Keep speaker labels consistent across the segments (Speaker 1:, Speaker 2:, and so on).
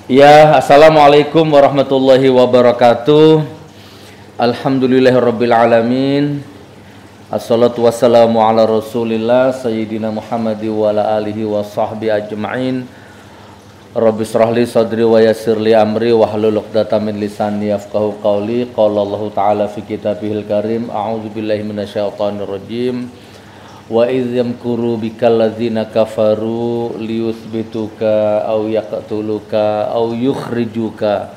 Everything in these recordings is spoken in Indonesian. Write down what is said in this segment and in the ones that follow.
Speaker 1: Ya, assalamualaikum warahmatullahi wabarakatuh. Alhamdulillahirabbil alamin. Assalatu wassalamu ala Rasulillah sayyidina Muhammad wa ala alihi wa sahbihi ajma'in. Rabbi shrah li sadri wa yassir li amri wahlul 'uqdatam min lisani yafqahu qawli. Qala Allah Ta'ala fi kitabihil karim. A'udzu billahi minasyaitonir rajim. Wa idh yamkuru bikal ladzina kafaru liyuthbituka aw yaqtuluka aw yukhrijuka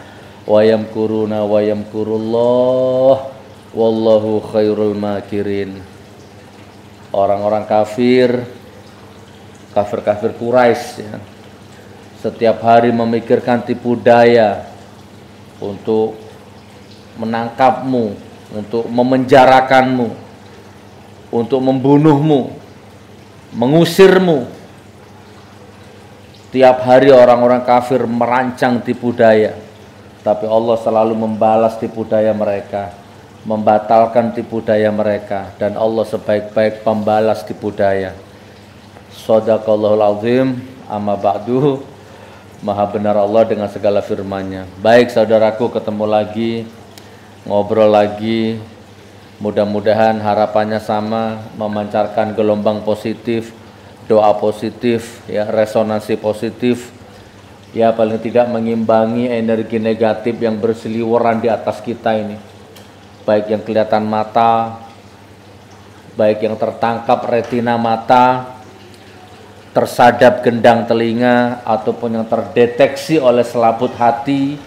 Speaker 1: wa yamkuruna wa yamkurullah wallahu khairul makirin. Orang-orang kafir Quraisy ya, setiap hari memikirkan tipu daya untuk menangkapmu, untuk memenjarakanmu, untuk membunuhmu, mengusirmu. Tiap hari orang-orang kafir merancang tipu daya, tapi Allah selalu membalas tipu daya mereka, membatalkan tipu daya mereka, dan Allah sebaik-baik pembalas tipu daya. Shadaqallahul azim. Amma ba'du. Maha benar Allah dengan segala firman-Nya. Baik saudaraku, ketemu lagi, ngobrol lagi. Mudah-mudahan harapannya sama, memancarkan gelombang positif, doa positif, ya, resonansi positif, ya, paling tidak mengimbangi energi negatif yang berseliweran di atas kita ini, baik yang kelihatan mata, baik yang tertangkap retina mata, tersadap gendang telinga, ataupun yang terdeteksi oleh selaput hati.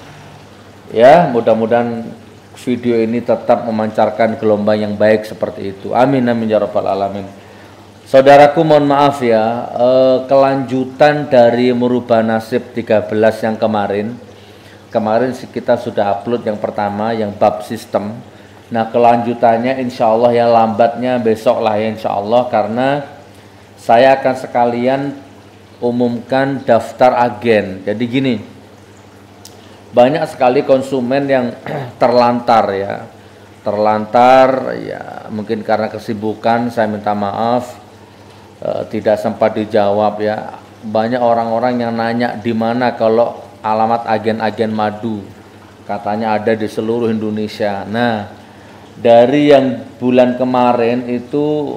Speaker 1: Ya, mudah-mudahan video ini tetap memancarkan gelombang yang baik seperti itu. Amin amin ya rabbal alamin. Saudaraku, mohon maaf ya, kelanjutan dari merubah nasib 13 yang kemarin kita sudah upload yang pertama, yang bab sistem. Nah, kelanjutannya insya Allah ya, lambatnya besok lah ya insya Allah, karena saya akan sekalian umumkan daftar agen. Jadi gini, banyak sekali konsumen yang terlantar ya, mungkin karena kesibukan, saya minta maaf, tidak sempat dijawab ya. Banyak orang-orang yang nanya di mana kalau alamat agen-agen madu, katanya ada di seluruh Indonesia. Nah, dari yang bulan kemarin itu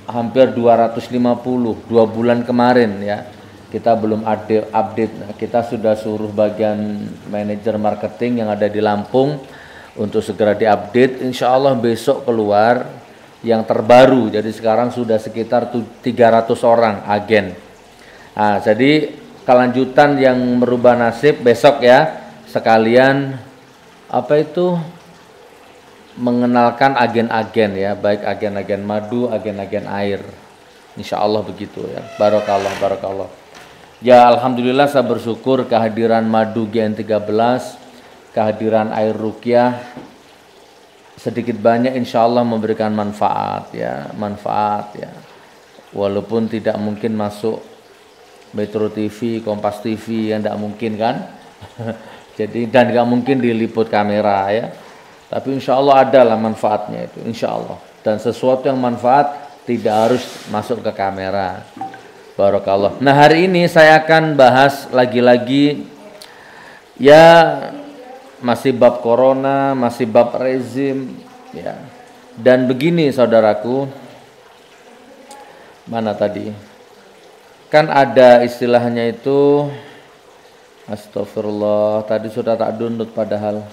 Speaker 1: hampir 250, 2 bulan kemarin ya, kita belum update. Kita sudah suruh bagian manajer marketing yang ada di Lampung untuk segera diupdate. Insya Allah besok keluar yang terbaru. Jadi sekarang sudah sekitar 300 orang agen. Nah, jadi kelanjutan yang merubah nasib besok ya, sekalian mengenalkan agen-agen ya, baik agen-agen madu, agen-agen air. Insya Allah begitu ya. Barakallah. Ya, alhamdulillah saya bersyukur kehadiran madu GN13, kehadiran air ruqyah sedikit banyak insya Allah memberikan manfaat ya. Walaupun tidak mungkin masuk Metro TV, Kompas TV, yang tidak mungkin kan. Jadi, dan tidak mungkin diliput kamera ya. Tapi insya Allah adalah manfaatnya itu, insya Allah. Dan sesuatu yang manfaat tidak harus masuk ke kamera. Barakallah. Nah, hari ini saya akan bahas lagi-lagi ya, masih bab corona, masih bab rezim ya. Dan begini saudaraku, mana tadi? Kan ada istilahnya itu, astagfirullah, tadi sudah tak download padahal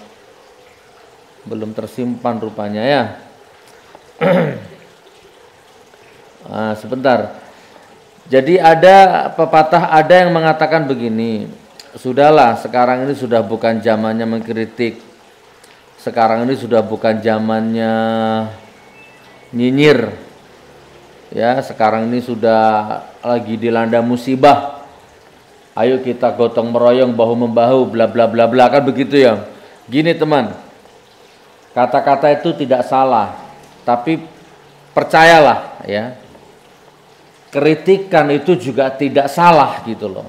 Speaker 1: belum tersimpan rupanya ya. Nah, sebentar. Jadi ada pepatah, ada yang mengatakan begini, sudahlah, sekarang ini sudah bukan zamannya mengkritik, sekarang ini sudah bukan zamannya nyinyir ya, sekarang ini sudah lagi dilanda musibah, ayo kita gotong meroyong, bahu membahu, bla bla bla bla, kan begitu ya. Gini teman, kata-kata itu tidak salah, tapi percayalah ya, kritikan itu juga tidak salah gitu loh.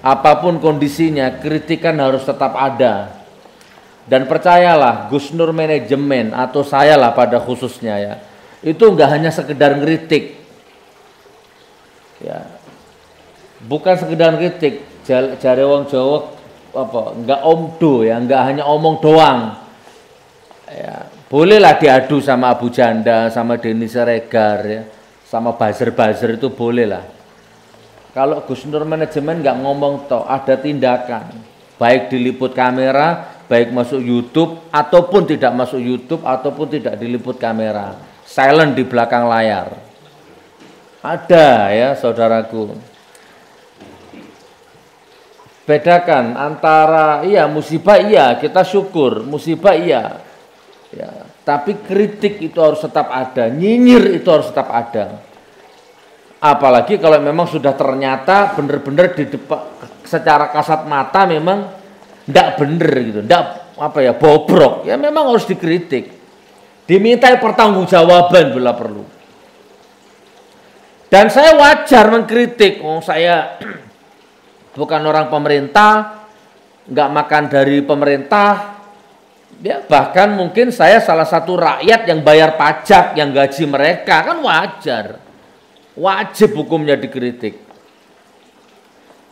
Speaker 1: Apapun kondisinya, kritikan harus tetap ada. Dan percayalah, Gus Nur manajemen atau saya lah pada khususnya ya, itu enggak hanya sekedar ngeritik. Ya. Bukan sekedar kritik, jare wong Jawa nggak omdo ya, nggak hanya omong doang. Ya, bolehlah diadu sama Abu Janda, sama Denny Siregar ya, sama buzzer-buzzer itu bolehlah. Kalau Gus Nur manajemen nggak ngomong toh, ada tindakan, baik diliput kamera, baik masuk YouTube ataupun tidak masuk YouTube ataupun tidak diliput kamera, silent di belakang layar. Ada ya saudaraku. Bedakan antara iya musibah iya kita syukur, musibah iya. Ya, tapi kritik itu harus tetap ada, nyinyir itu harus tetap ada. Apalagi kalau memang sudah ternyata benar-benar di depan secara kasat mata memang ndak bener gitu, ndak bobrok, ya memang harus dikritik, dimintai pertanggungjawaban bila perlu. Dan saya wajar mengkritik, saya bukan orang pemerintah, nggak makan dari pemerintah, ya bahkan mungkin saya salah satu rakyat yang bayar pajak, yang gaji mereka, kan wajar, wajib hukumnya dikritik.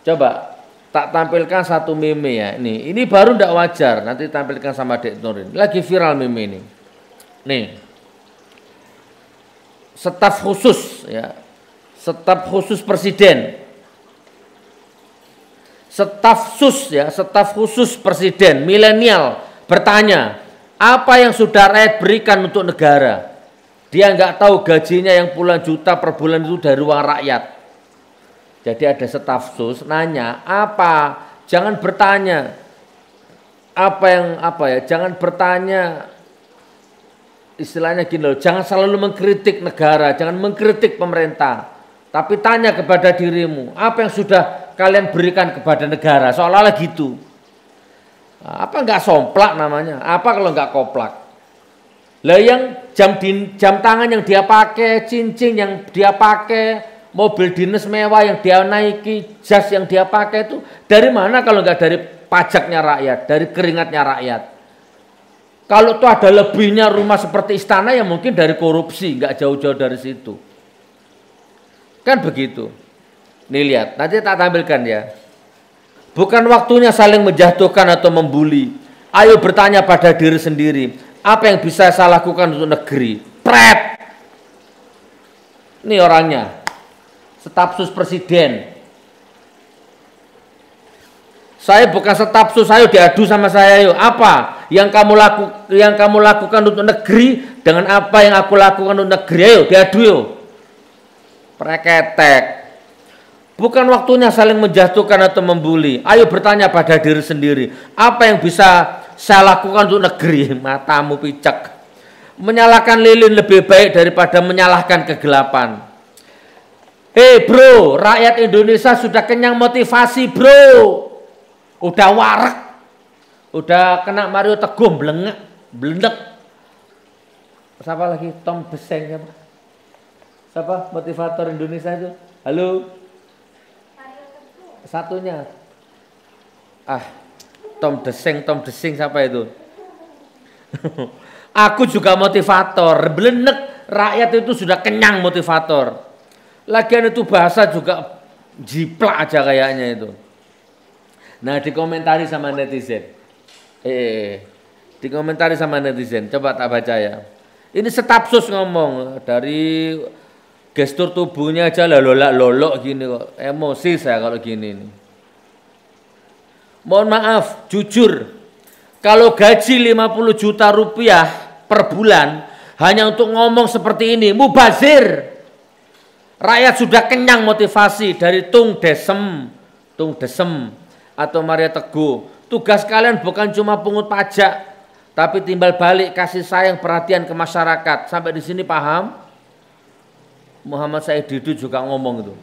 Speaker 1: Coba tak tampilkan satu meme ya, ini baru ndak wajar, nanti tampilkan sama Dek Nurin, lagi viral meme ini. Nih, staf khusus ya, staf khusus presiden, staf khusus presiden milenial bertanya, apa yang sudah rakyat berikan untuk negara? Dia nggak tahu gajinya yang puluhan juta per bulan itu dari uang rakyat. Jadi ada staf khusus nanya, apa? Jangan bertanya jangan bertanya istilahnya gini loh, jangan selalu mengkritik negara, jangan mengkritik pemerintah. Tapi tanya kepada dirimu, apa yang sudah kalian berikan kepada negara? Seolah-olah gitu. Apa enggak somplak namanya? Apa kalau enggak koplak? Lah yang jam tangan yang dia pakai, cincin yang dia pakai, mobil dinas mewah yang dia naiki, jas yang dia pakai itu dari mana kalau enggak dari pajaknya rakyat, dari keringatnya rakyat? Kalau tuh ada lebihnya rumah seperti istana ya mungkin dari korupsi, enggak jauh-jauh dari situ. Kan begitu. Nih lihat, nanti tak tampilkan ya. Bukan waktunya saling menjatuhkan atau membuli. Ayo bertanya pada diri sendiri, apa yang bisa saya lakukan untuk negeri? Pret. Ini orangnya. Staf khusus presiden. Saya bukan staf khusus, ayo diadu sama saya yuk. Apa yang kamu lakukan untuk negeri dengan apa yang aku lakukan untuk negeri? Ayo diadu yuk. Preketek. Bukan waktunya saling menjatuhkan atau membuli. Ayo bertanya pada diri sendiri, apa yang bisa saya lakukan untuk negeri? Matamu picak. Menyalahkan lilin lebih baik daripada menyalahkan kegelapan. Hei bro, rakyat Indonesia sudah kenyang motivasi bro. Udah warak. Udah kena Mario Teguh blendek. Siapa lagi? Tom Deseng siapa? Siapa motivator Indonesia itu? Halo? Satunya. Tom Deseng siapa itu? Aku juga motivator. Blendek, rakyat itu sudah kenyang motivator. Lagian itu bahasa juga jiplak aja kayaknya itu. Nah, dikomentari sama netizen. Dikomentari sama netizen. Coba tak baca ya. Ini staf khusus ngomong, dari gestur tubuhnya aja lolok gini kok. Emosi saya kalau gini nih. Mohon maaf, jujur. Kalau gaji 50 juta rupiah per bulan hanya untuk ngomong seperti ini, mubazir. Rakyat sudah kenyang motivasi dari Tung Desem atau Maria Teguh. Tugas kalian bukan cuma pungut pajak, tapi timbal balik kasih sayang perhatian ke masyarakat. Sampai di sini paham? Muhammad Said Didu juga ngomong itu.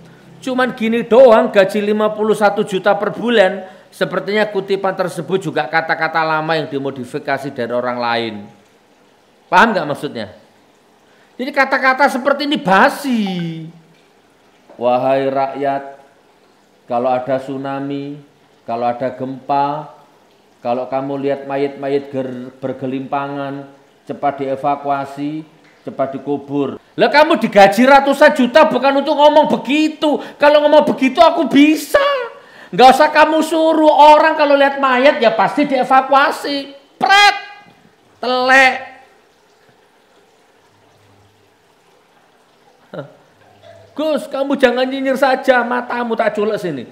Speaker 1: Cuman gini doang, gaji 51 juta per bulan. Sepertinya kutipan tersebut juga kata-kata lama yang dimodifikasi dari orang lain. Paham nggak maksudnya? Jadi kata-kata seperti ini basi. Wahai rakyat, kalau ada tsunami, kalau ada gempa, kalau kamu lihat mayat-mayat bergelimpangan, cepat dievakuasi, cepat dikubur. Lah kamu digaji ratusan juta bukan untuk ngomong begitu. Kalau ngomong begitu aku bisa. Nggak usah kamu suruh, orang kalau lihat mayat ya pasti dievakuasi. Pret, telek. Gus, kamu jangan nyinyir saja, matamu tak culek sini.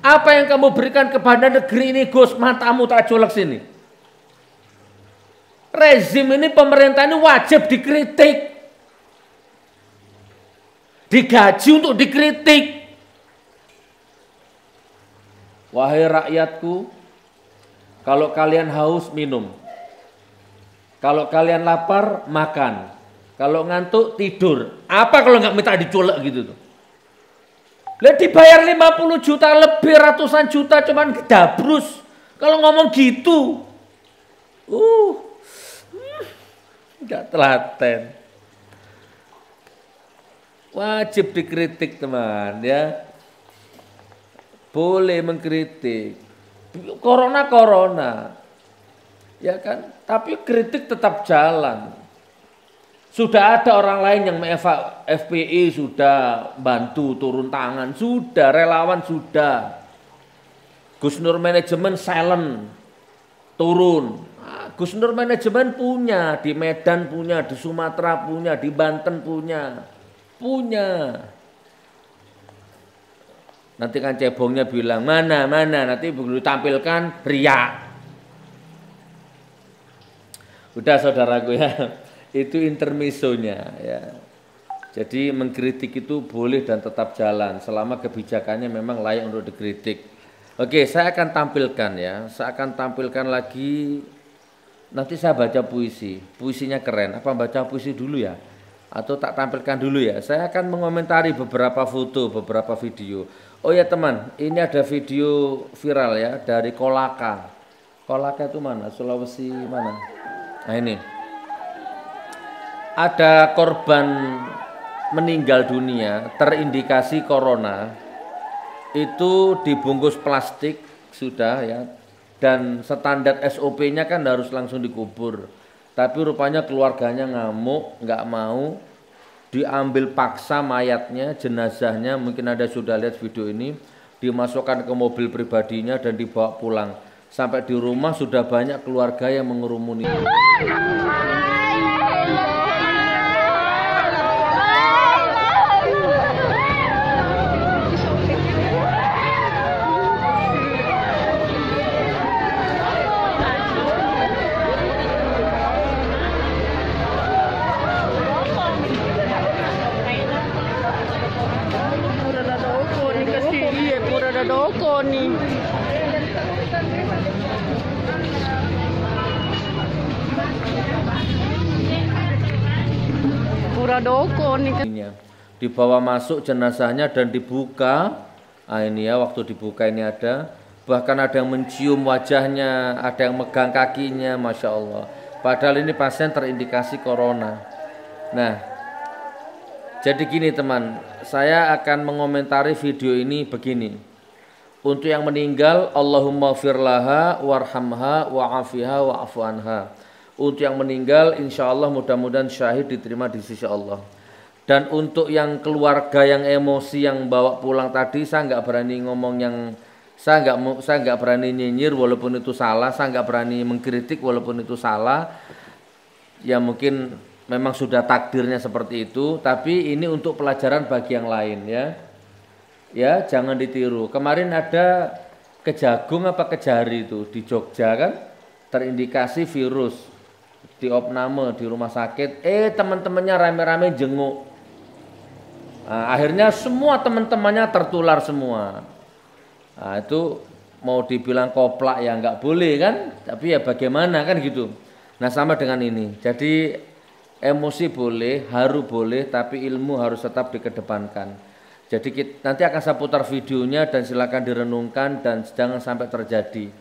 Speaker 1: Apa yang kamu berikan kepada negeri ini, Gus, matamu tak culek sini. Rezim ini, pemerintah ini wajib dikritik. Digaji untuk dikritik. Wahai rakyatku, kalau kalian haus, minum. Kalau kalian lapar, makan. Kalau ngantuk, tidur. Apa kalau nggak minta diculek gitu tuh? Lihat dibayar 50 juta lebih, ratusan juta cuman dabrus. Kalau ngomong gitu. Nggak telaten. Wajib dikritik teman ya. Boleh mengkritik. Corona. Ya kan? Tapi kritik tetap jalan. Sudah ada orang lain yang FPI sudah bantu turun tangan, sudah relawan sudah. Gus Nur manajemen silent turun. Gus Nur manajemen punya, di Medan punya, di Sumatera punya, di Banten punya. Nanti kan cebongnya bilang mana, nanti begitu tampilkan riak. Udah saudaraku ya. Itu intermisonya ya. Jadi mengkritik itu boleh dan tetap jalan selama kebijakannya memang layak untuk dikritik. Oke, saya akan tampilkan ya. Saya akan tampilkan lagi. Nanti saya baca puisi. Puisinya keren. Apa baca puisi dulu ya? Atau tak tampilkan dulu ya? Saya akan mengomentari beberapa foto, beberapa video. Oh ya teman, ini ada video viral ya dari Kolaka. Kolaka itu mana? Sulawesi mana? Nah ini. Ada korban meninggal dunia terindikasi corona itu dibungkus plastik sudah ya, dan standar SOP-nya kan harus langsung dikubur, tapi rupanya keluarganya ngamuk, nggak mau, diambil paksa mayatnya, jenazahnya, mungkin ada sudah lihat video ini, dimasukkan ke mobil pribadinya dan dibawa pulang. Sampai di rumah sudah banyak keluarga yang mengerumuni. Dibawa masuk jenazahnya dan dibuka. Ini ya, waktu dibuka ini ada, bahkan ada yang mencium wajahnya, ada yang megang kakinya, Masya Allah. Padahal ini pasien terindikasi corona. Nah, jadi gini teman, saya akan mengomentari video ini begini. Untuk yang meninggal, Allahumma firlaha warhamha wa'afiha wa'afu anha. Untuk yang meninggal, insya Allah mudah-mudahan syahid diterima di sisi Allah. Dan untuk yang keluarga yang emosi yang bawa pulang tadi, saya nggak berani ngomong yang, saya nggak berani nyinyir walaupun itu salah, saya nggak berani mengkritik walaupun itu salah. Ya mungkin memang sudah takdirnya seperti itu, tapi ini untuk pelajaran bagi yang lain ya. Ya jangan ditiru. Kemarin ada Kejagung apa Kejari itu di Jogja kan, terindikasi virus, di opname di rumah sakit. Teman-temannya rame-rame jenguk. Nah, akhirnya semua teman-temannya tertular semua. Nah, itu mau dibilang koplak ya nggak boleh kan, tapi ya bagaimana kan gitu. Nah sama dengan ini. Jadi emosi boleh, haru boleh, tapi ilmu harus tetap dikedepankan. Jadi nanti akan saya putar videonya dan silakan direnungkan dan jangan sampai terjadi.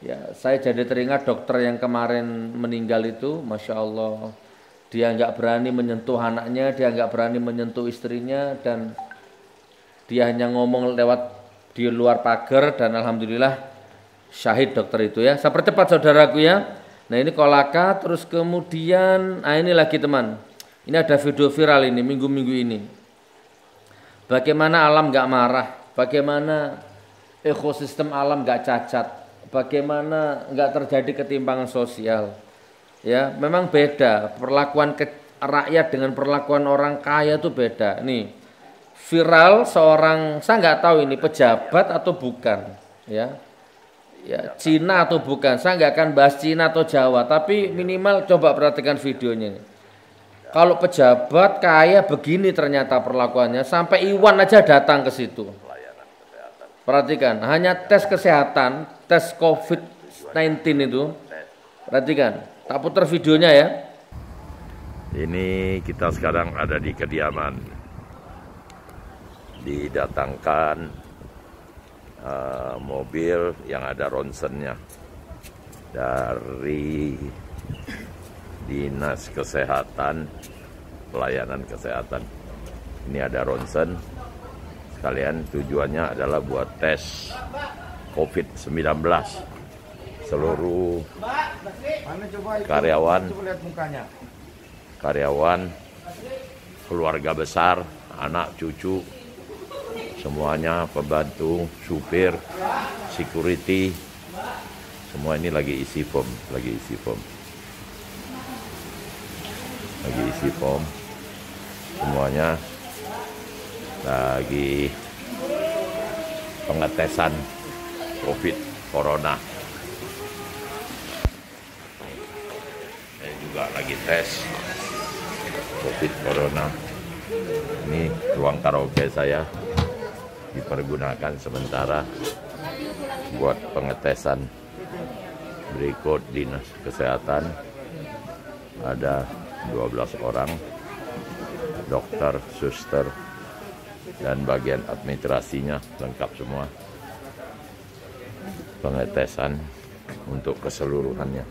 Speaker 1: Ya, saya jadi teringat dokter yang kemarin meninggal itu, Masya Allah. Dia nggak berani menyentuh anaknya, dia nggak berani menyentuh istrinya, dan dia hanya ngomong lewat di luar pagar, dan alhamdulillah syahid dokter itu ya. Saya percepat saudaraku ya. Nah ini Kolaka, terus kemudian, ini lagi teman. Ini ada video viral ini, minggu-minggu ini. bagaimana alam nggak marah, bagaimana ekosistem alam nggak cacat, bagaimana nggak terjadi ketimpangan sosial. Ya, memang beda perlakuan rakyat dengan perlakuan orang kaya itu beda. Nih, viral seorang, saya nggak tahu ini pejabat atau bukan, ya, ya Cina atau bukan. Saya nggak akan bahas Cina atau Jawa, tapi minimal coba perhatikan videonya. Kalau pejabat kaya begini ternyata perlakuannya, sampai Iwan aja datang ke situ. Perhatikan, hanya tes kesehatan, tes COVID-19 itu. Perhatikan, tak putar videonya ya.
Speaker 2: Ini kita sekarang ada di kediaman. Didatangkan mobil yang ada ronsennya dari Dinas Kesehatan, Pelayanan Kesehatan. Ini ada ronsen. Sekalian tujuannya adalah buat tes COVID-19 seluruh karyawan, keluarga besar, anak cucu, semuanya, pembantu, supir, security, semua ini lagi isi form, semuanya lagi pengetesan COVID Corona. Saya juga lagi tes COVID Corona. Ini ruang karaoke saya dipergunakan sementara buat pengetesan. Berikut Dinas Kesehatan, ada 12 orang, dokter, suster, dan bagian administrasinya lengkap semua. Pengetesan untuk keseluruhannya.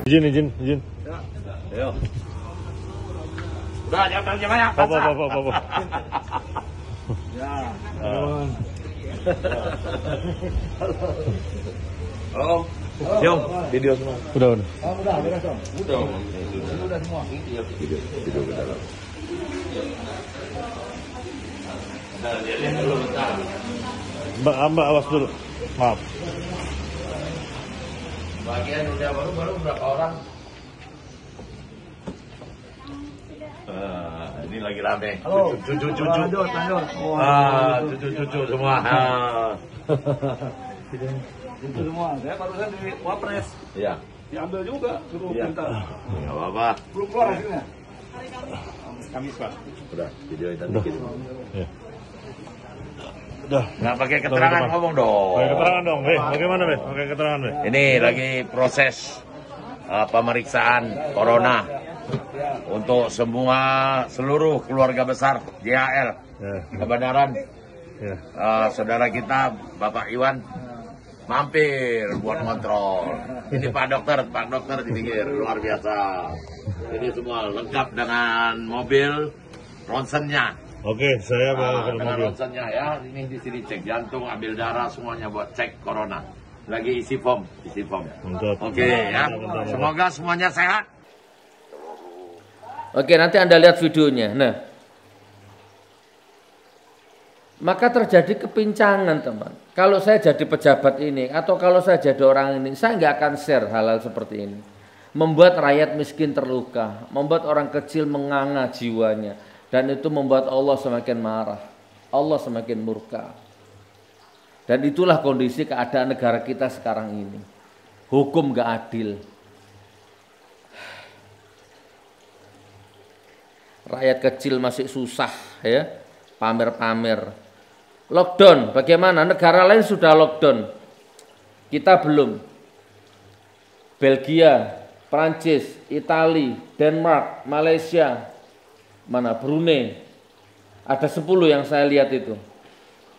Speaker 3: Izin.
Speaker 2: Ayo. Udah, jangan banyak.
Speaker 3: Apa.
Speaker 2: Ya. Halo. Yo, video semua.
Speaker 3: Udah.
Speaker 2: Udah semua. Video ke dalam.
Speaker 3: Mbak awas dulu. Maaf.
Speaker 2: Bagian udah baru berapa orang? Ini lagi rame.
Speaker 4: Halo.
Speaker 2: Cucu.
Speaker 4: Lanjut.
Speaker 2: Cucu semua.
Speaker 4: Itu semua. Saya barusan di Wapres.
Speaker 2: Iya.
Speaker 4: Diambil juga. Suruh minta.
Speaker 2: Nggak apa-apa.
Speaker 4: Belum keluar hasilnya. Kamis Pak.
Speaker 2: Udah, video itu dikit.
Speaker 3: Ya. Udah.
Speaker 2: Nggak pakai keterangan, ngomong dong.
Speaker 3: Pakai keterangan dong, bagaimana, Pakai keterangan,
Speaker 2: Ini lagi proses pemeriksaan corona untuk seluruh keluarga besar JHL
Speaker 3: Ya.
Speaker 2: Kebenaran.
Speaker 3: Ya.
Speaker 2: Saudara kita Bapak Iwan mampir buat kontrol. Ini Pak dokter di pinggir, luar biasa. Ini semua lengkap dengan mobil ronsennya.
Speaker 3: Oke, saya bawa ke
Speaker 2: Dengan
Speaker 3: mobil.
Speaker 2: ronsennya ya, ini di sini cek jantung, ambil darah, semuanya buat cek corona. Lagi isi form.
Speaker 3: Mantap.
Speaker 2: Oke ya, semoga semuanya sehat.
Speaker 1: Oke, nanti Anda lihat videonya. Nah, maka terjadi kepincangan, teman. Kalau saya jadi pejabat ini, atau kalau saya jadi orang ini, saya nggak akan share hal-hal seperti ini. Membuat rakyat miskin terluka, membuat orang kecil menganga jiwanya, dan itu membuat Allah semakin marah, Allah semakin murka. Dan itulah kondisi keadaan negara kita sekarang ini. Hukum nggak adil. Rakyat kecil masih susah ya, pamer-pamer. Lockdown, bagaimana? Negara lain sudah lockdown, kita belum. Belgia, Prancis, Italia, Denmark, Malaysia, mana Brunei, ada 10 yang saya lihat itu.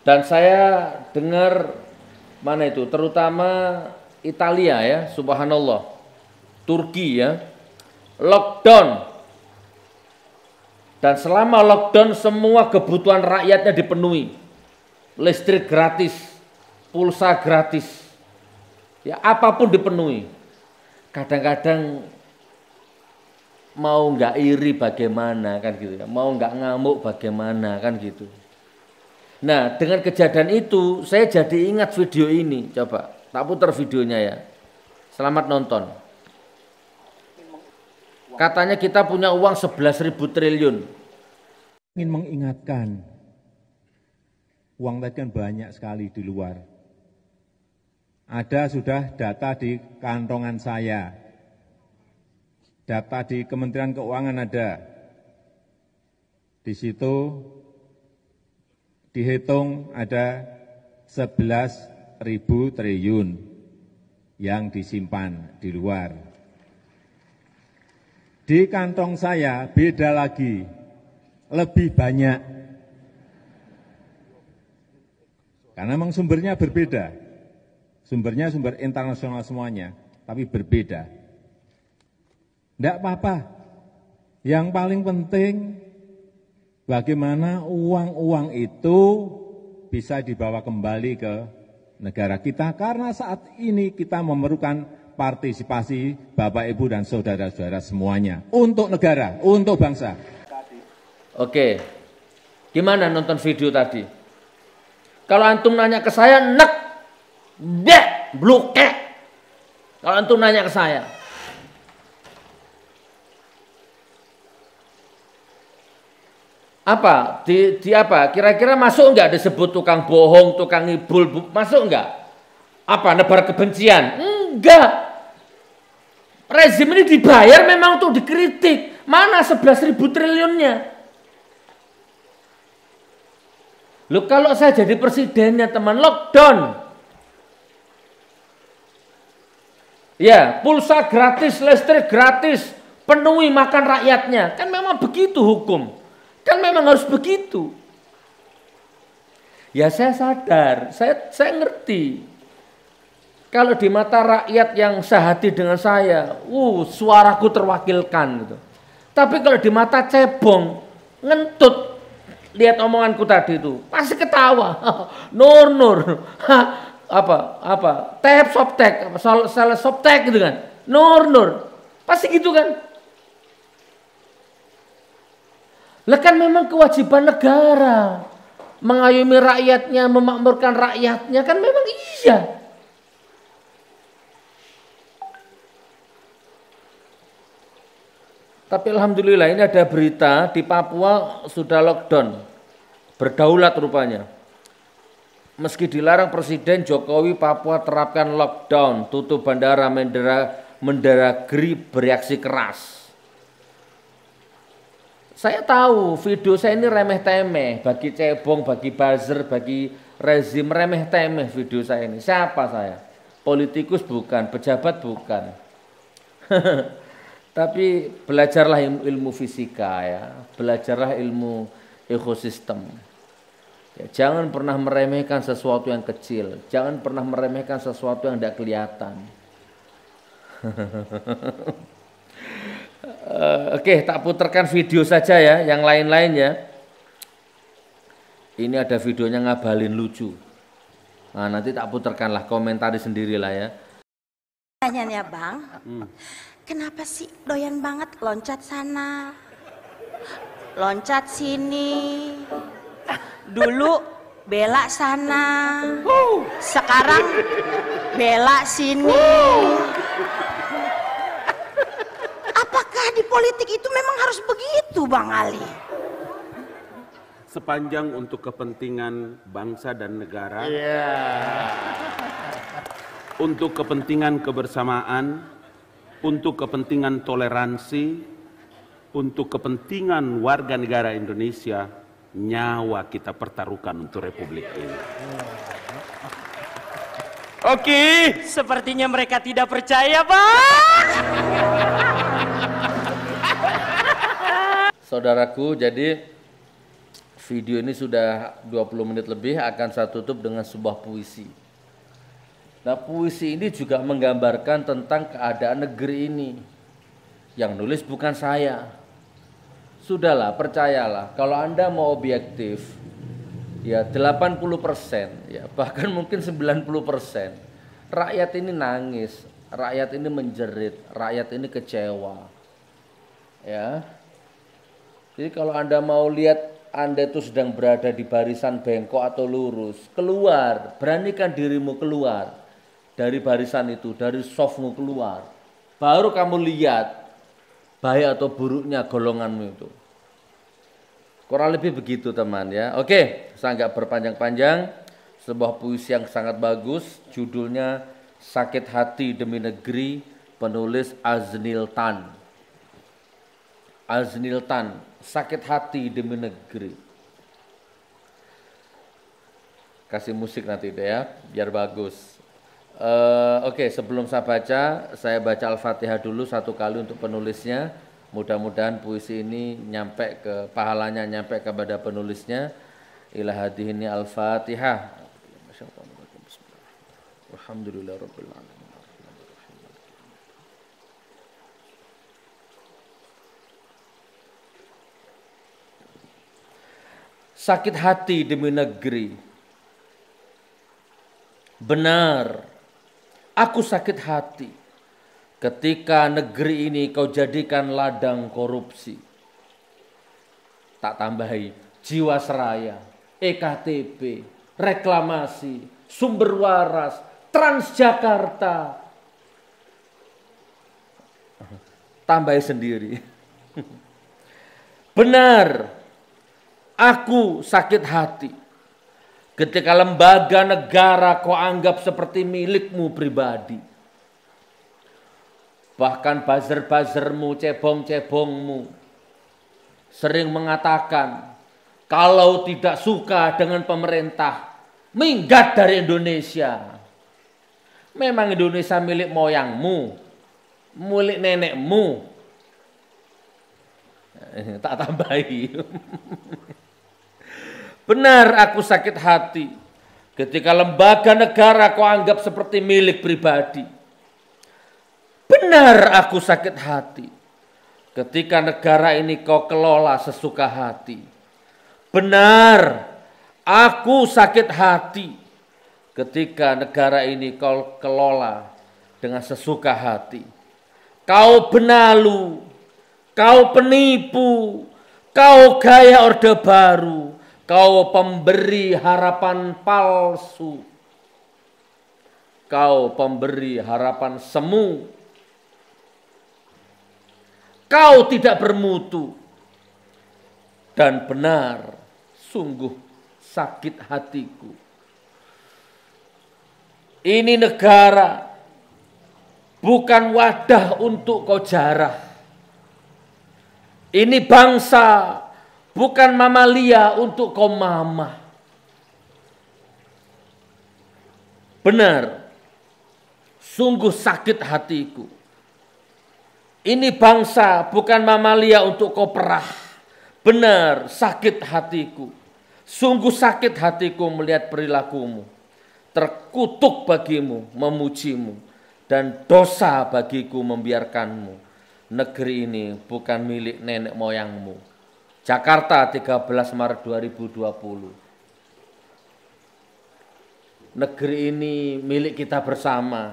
Speaker 1: Dan saya dengar mana itu, terutama Italia ya, subhanallah, Turki ya, lockdown. Dan selama lockdown semua kebutuhan rakyatnya dipenuhi. Listrik gratis, pulsa gratis, ya apapun dipenuhi. Kadang-kadang mau nggak iri bagaimana kan gitu ya, mau nggak ngamuk bagaimana kan gitu. Nah dengan kejadian itu saya jadi ingat video ini, coba tak putar videonya ya. Selamat nonton. Katanya kita punya uang 11.000 triliun.
Speaker 5: Ingin mengingatkan, uang tadi kan banyak sekali di luar. Ada sudah data di kantongan saya, data di Kementerian Keuangan ada. Di situ dihitung ada 11.000 triliun yang disimpan di luar. Di kantong saya beda lagi, lebih banyak. Karena memang sumbernya berbeda. Sumbernya sumber internasional semuanya, tapi berbeda. Tidak apa-apa. Yang paling penting bagaimana uang-uang itu bisa dibawa kembali ke negara kita. Karena saat ini kita memerlukan partisipasi Bapak, Ibu, dan saudara-saudara semuanya. Untuk negara, untuk bangsa.
Speaker 1: Oke, gimana nonton video tadi? Kalau antum nanya ke saya, nek, dek, bluke. Kalau antum nanya ke saya. Apa? Di apa? Kira-kira masuk enggak disebut tukang bohong, tukang ngibul, masuk enggak? Apa? Nebar kebencian? Enggak. Rezim ini dibayar memang untuk dikritik. Mana 11.000 triliunnya? Loh kalau saya jadi presidennya teman, lockdown. Ya, pulsa gratis, listrik gratis, penuhi makan rakyatnya. Kan memang begitu hukum. Kan memang harus begitu. Ya saya sadar, saya ngerti. Kalau di mata rakyat yang sehati dengan saya, suaraku terwakilkan gitu. Tapi kalau di mata cebong, ngentut, lihat omonganku tadi itu, pasti ketawa. Nur. Apa? Tep soptek, salah soptek gitu kan. Nur. Pasti gitu kan. Lah kan memang kewajiban negara mengayomi rakyatnya, memakmurkan rakyatnya, kan memang iya. Tapi alhamdulillah ini ada berita di Papua sudah lockdown, berdaulat rupanya. Meski dilarang Presiden Jokowi, Papua terapkan lockdown, tutup bandara, Mendagri bereaksi keras. Saya tahu video saya ini remeh-temeh, bagi cebong, bagi buzzer, bagi rezim remeh-temeh video saya ini. Siapa saya? Politikus bukan, pejabat bukan. Tapi belajarlah ilmu fisika ya, belajarlah ilmu ekosistem. Ya, jangan pernah meremehkan sesuatu yang kecil, jangan pernah meremehkan sesuatu yang tidak kelihatan. Oke, tak putarkan video saja ya, yang lain-lainnya. Ini ada videonya ngabalin lucu. Nah, nanti tak putarkanlah, komentari sendirilah ya.
Speaker 6: Tanya ya Bang, kenapa sih doyan banget loncat sana, loncat sini, dulu bela sana, sekarang bela sini. Apakah di politik itu memang harus begitu Bang Ali?
Speaker 7: Sepanjang untuk kepentingan bangsa dan negara, untuk kepentingan kebersamaan, untuk kepentingan toleransi, untuk kepentingan warga negara Indonesia, nyawa kita pertaruhkan untuk Republik ini.
Speaker 8: Oke, sepertinya mereka tidak percaya, Pak.
Speaker 1: Saudaraku, jadi video ini sudah 20 menit lebih, akan saya tutup dengan sebuah puisi. Nah, puisi ini juga menggambarkan tentang keadaan negeri ini. Yang nulis bukan saya. Sudahlah, percayalah, kalau Anda mau objektif, ya 80%, ya bahkan mungkin 90%. Rakyat ini nangis, rakyat ini menjerit, rakyat ini kecewa. Ya. Jadi kalau Anda mau lihat Anda itu sedang berada di barisan bengkok atau lurus, keluar, beranikan dirimu keluar dari barisan itu, dari softmu keluar. Baru kamu lihat baik atau buruknya golonganmu itu. Kurang lebih begitu teman ya. Oke, saya nggak berpanjang-panjang. Sebuah puisi yang sangat bagus, judulnya Sakit Hati Demi Negeri, penulis Aznil Tan. Aznil Tan, Sakit Hati Demi Negeri. Kasih musik nanti deh ya, biar bagus. Oke, sebelum saya baca Al-Fatihah dulu satu kali untuk penulisnya. Mudah-mudahan puisi ini nyampe ke pahalanya, nyampe kepada penulisnya. Ila hadihini Al-Fatihah. Alhamdulillah Rabbil Alamin. Sakit hati demi negeri. Benar, aku sakit hati ketika negeri ini kau jadikan ladang korupsi. Tak tambahi Jiwasraya, EKTP, reklamasi, sumber waras, Transjakarta. Tambahi sendiri. Benar, aku sakit hati ketika lembaga negara kau anggap seperti milikmu pribadi. Bahkan buzzer-buzzermu, cebong-cebongmu sering mengatakan kalau tidak suka dengan pemerintah, minggat dari Indonesia. Memang Indonesia milik moyangmu, milik nenekmu. Tak tambahi. Benar, aku sakit hati ketika lembaga negara kau anggap seperti milik pribadi. Benar, aku sakit hati ketika negara ini kau kelola sesuka hati. Benar, aku sakit hati ketika negara ini kau kelola dengan sesuka hati. Kau benalu, kau penipu, kau gaya Orde Baru, kau pemberi harapan palsu, kau pemberi harapan semu, kau tidak bermutu, dan benar, sungguh sakit hatiku. Ini negara bukan wadah untuk kau jarah. Ini bangsa bukan mamalia untuk kau mamah. Benar, sungguh sakit hatiku. Ini bangsa bukan mamalia untuk kau perah. Benar, sakit hatiku. Sungguh sakit hatiku melihat perilakumu. Terkutuk bagimu memujimu, dan dosa bagiku membiarkanmu. Negeri ini bukan milik nenek moyangmu. Jakarta 13 Maret 2020. Negeri ini milik kita bersama.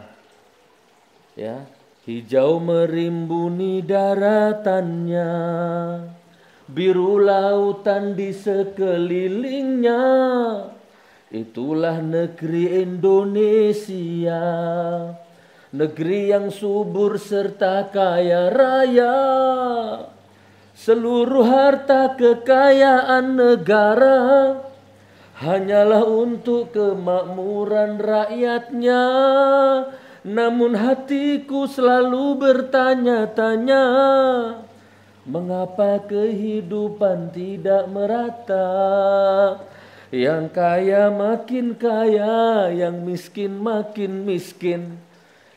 Speaker 1: Ya, hijau merimbuni daratannya, biru lautan di sekelilingnya. Itulah negeri Indonesia, negeri yang subur serta kaya raya. Seluruh harta kekayaan negara hanyalah untuk kemakmuran rakyatnya. Namun hatiku selalu bertanya-tanya, mengapa kehidupan tidak merata? Yang kaya makin kaya, yang miskin makin miskin.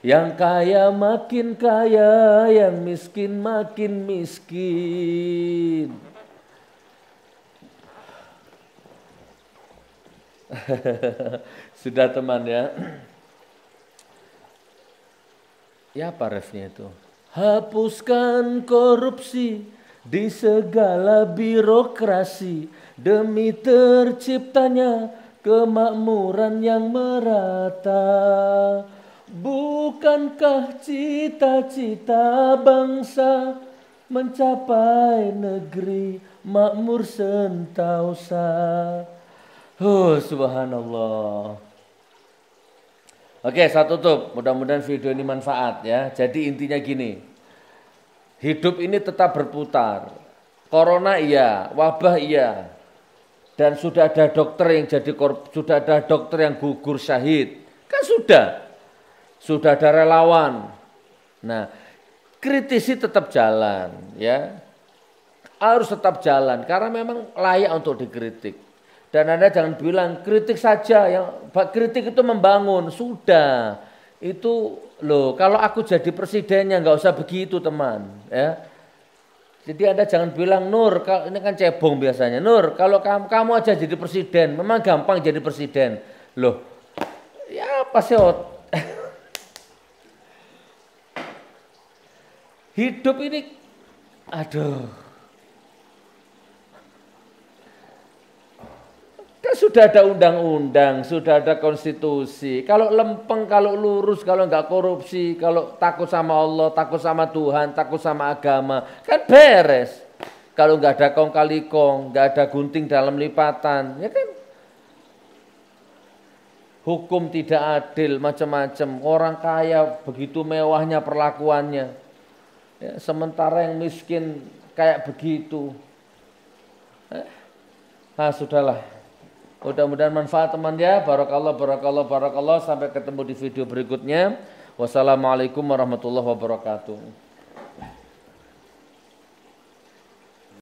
Speaker 1: Yang kaya makin kaya, yang miskin makin miskin. Sudah teman ya. Ya apa refnya itu? Hapuskan korupsi di segala birokrasi demi terciptanya kemakmuran yang merata. Bukankah cita-cita bangsa mencapai negeri makmur sentosa. Subhanallah. Oke, saya tutup. Mudah-mudahan video ini manfaat ya. Jadi intinya gini. Hidup ini tetap berputar. Corona iya, wabah iya. Dan sudah ada dokter yang sudah ada dokter yang gugur syahid. Kan sudah. Sudah ada relawan. Nah, kritisi tetap jalan ya. Harus tetap jalan karena memang layak untuk dikritik. Dan Anda jangan bilang kritik saja, yang kritik itu membangun. Sudah. Itu loh, kalau aku jadi presidennya nggak usah begitu, teman, ya. Jadi Anda jangan bilang, Nur, ini kan cebong biasanya. Nur, kalau kamu aja jadi presiden, memang gampang jadi presiden. Loh. Ya apa sih? Hidup ini aduh. Kan sudah ada undang-undang, sudah ada konstitusi. Kalau lempeng, kalau lurus, kalau enggak korupsi, kalau takut sama Allah, takut sama Tuhan, takut sama agama, kan beres. Kalau enggak ada kong kali kong, enggak ada gunting dalam lipatan, ya kan? Hukum tidak adil, macam-macam. Orang kaya begitu mewahnya perlakuannya. Ya, sementara yang miskin kayak begitu. Sudahlah. Mudah-mudahan manfaat teman ya. Barakallah, barakallah, barakallah. Sampai ketemu di video berikutnya. Wassalamualaikum warahmatullahi wabarakatuh.